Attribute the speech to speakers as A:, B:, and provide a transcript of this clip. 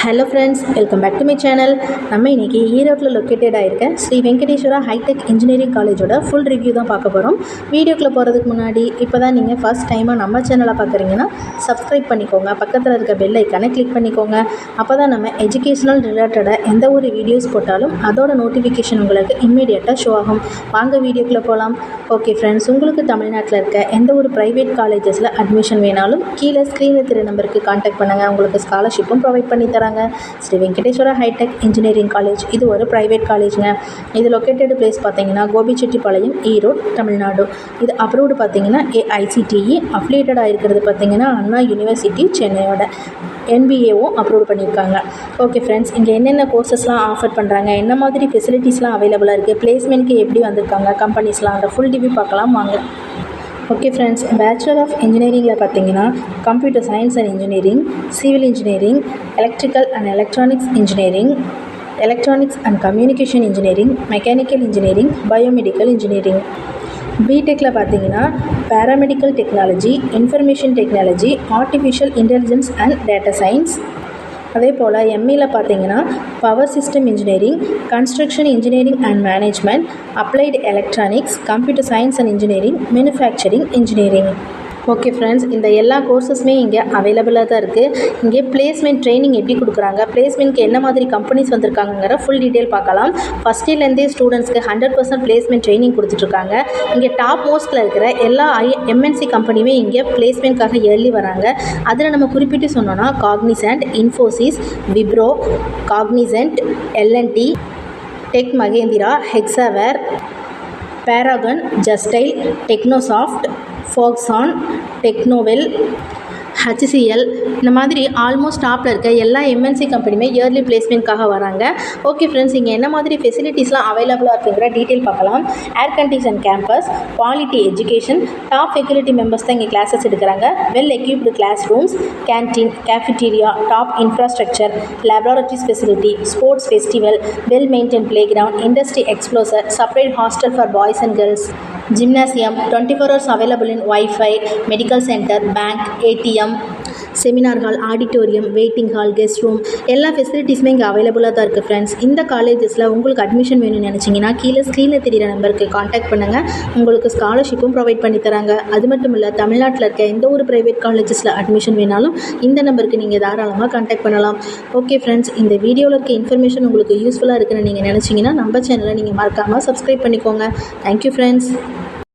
A: Hello friends, welcome back to my channel. நம்ம இன்றைக்கி ஈரோட்டில் லொக்கேட்டட் ஆகிருக்க ஸ்ரீ வெங்கடேஸ்வரா ஹைடெக் இன்ஜினியரிங் காலேஜோட ஃபுல் ரிவ்யூ தான் பார்க்க போகிறோம். வீடியோக்குள்ளே போகிறதுக்கு முன்னாடி இப்போ தான் நீங்கள் ஃபஸ்ட் டைமாக நம்ம சேனலை பார்க்குறீங்கன்னா சப்ஸ்கிரைப் பண்ணிக்கோங்க. பக்கத்தில் இருக்க பெல் ஐக்கானை கிளிக் பண்ணிக்கோங்க. அப்போ தான் நம்ம எஜுகேஷ்னல் ரிலேட்டடாக எந்த ஒரு வீடியோஸ் போட்டாலும் அதோட நோட்டிஃபிகேஷன் உங்களுக்கு இம்மீடியட்டாக ஷோ ஆகும். வாங்க வீடியோக்குள்ளே போகலாம். ஓகே ஃப்ரெண்ட்ஸ், உங்களுக்கு தமிழ்நாட்டில் இருக்க எந்த ஒரு ப்ரைவேட் காலேஜஸில் அட்மிஷன் வேணாலும் கீழே ஸ்க்ரீனில் தெரிய நம்பருக்கு கான்டாக்ட் பண்ணுங்கள். உங்களுக்கு ஸ்காலர்ஷிப்பும் ப்ரொவைட் பண்ணி தராங்க. Shri Venkateswara hitech engineering college இது ஒரு ப்ரைவேட் காலேஜுங்க. இது லொக்கேட்டட் பிளேஸ் பார்த்தீங்கன்னா கோபிச்செட்டிப்பாளையம், ஈரோடு, தமிழ்நாடு. இது அப்ரூவ்டு பார்த்தீங்கன்னா AICTE அஃபிலியேட்டடாக இருக்கிறது பார்த்தீங்கன்னா அண்ணா யூனிவர்சிட்டி சென்னையோட NBAவும் அப்ரூவ் பண்ணியிருக்காங்க. ஓகே ஃப்ரெண்ட்ஸ், இங்கே என்னென்ன கோர்சஸ்லாம் ஆஃபர் பண்ணுறாங்க, என்ன மாதிரி ஃபெசிலிட்டிஸ்லாம் அவைலபிளாக இருக்குது, பிளேஸ்மெண்ட்க்கு எப்படி வந்திருக்காங்க கம்பெனிஸ்லாம், அந்த ஃபுல் ரிவ்யூ பார்க்கலாம் வாங்க. ஓகே ஃப்ரெண்ட்ஸ், பேச்சுலர் ஆஃப் இன்ஜினியரிங்கில் பார்த்தீங்கன்னா computer science and engineering, civil engineering, electrical and electronics engineering, electronics and communication engineering, mechanical engineering, biomedical engineering. பிடெக்கில் பார்த்தீங்கன்னா paramedical technology, information technology, artificial intelligence and data science. அதே போல் எம்இயில் பார்த்தீங்கன்னா power system engineering, construction engineering and management, applied electronics, computer science and engineering, manufacturing engineering. Okay friends, இந்த எல்லா கோர்சஸுமே இங்கே அவைலபிளாக தான் இருக்குது. இங்கே பிளேஸ்மெண்ட் ட்ரைனிங் எப்படி கொடுக்குறாங்க, பிளேஸ்மெண்ட்க்கு என்ன மாதிரி கம்பெனிஸ் வந்திருக்காங்கிற ஃபுல் டீட்டெயில் பார்க்கலாம். ஃபஸ்ட் இயர்லேருந்தே ஸ்டூடெண்ட்ஸ்க்கு 100% பிளேஸ்மெண்ட் ட்ரைனிங் கொடுத்துட்ருக்காங்க. இங்கே டாப் மோஸ்ட்டில் இருக்கிற எல்லா MNC கம்பெனியுமே இங்கே பிளேஸ்மெண்ட்காக இயர்லி வராங்க. அதில் நம்ம குறிப்பிட்டு சொன்னோன்னா Cognizant, Infosys, Wipro, Cognizant, L&T, tech Mahindra, Hexaware, Paragon, ஜஸ்டைல், டெக்னோசாஃப்ட், ஃபாக்ஸான், டெக்னோவெல், HCL, இந்த மாதிரி ஆல்மோஸ்ட் டாப்பில் இருக்க எல்லா MNC கம்பெனியுமே இயர்லி பிளேஸ்மெண்ட்காக வராங்க. ஓகே ஃப்ரெண்ட்ஸ், இங்கே என்ன மாதிரி ஃபெசிலிட்டிஸ்லாம் அவைலபிளாக இருக்குங்கிற டீட்டெயில் பார்க்கலாம். Air condition campus, quality education, top faculty members தான் இங்கே கிளாஸஸ் எடுக்கிறாங்க. Well equipped classrooms, canteen, cafeteria, top infrastructure, laboratories facility, sports festival, well maintain playground, industry exposure, separate hostel for boys and girls, gymnasium, 24 hours available in Wi-Fi, medical center, bank, ATM, seminar hall, auditorium, waiting hall, guest room, எல்லா ஃபெசிலிட்டிஸுமே இங்கே அவைலபிளாக தான் இருக்குது friends. இந்த காலேஜஸில் உங்களுக்கு admission வேணும்னு நினச்சிங்கன்னா கீழே ஸ்க்ரீனில் தெரிகிற நம்பருக்கு காண்டாக்ட் பண்ணுங்கள். உங்களுக்கு ஸ்காலர்ஷிப்பும் ப்ரொவைட் பண்ணி தராங்க. அது மட்டும் இல்லை, தமிழ்நாட்டில் இருக்க எந்த ஒரு ப்ரைவேட் காலேஜஸில் அட்மிஷன் வேணாலும் இந்த நம்பருக்கு நீங்கள் தாராளமாக காண்டாக்ட் பண்ணலாம். ஓகே ஃப்ரெண்ட்ஸ், இந்த வீடியோவில் இருக்க இன்ஃபர்மேஷன் உங்களுக்கு யூஸ்ஃபுல்லாக இருக்குன்னு நீங்கள் நினச்சிங்கன்னா நம்ம சேனலை நீங்கள் மறக்காமல் சப்ஸ்கிரைப் பண்ணிக்கோங்க. Thank you friends.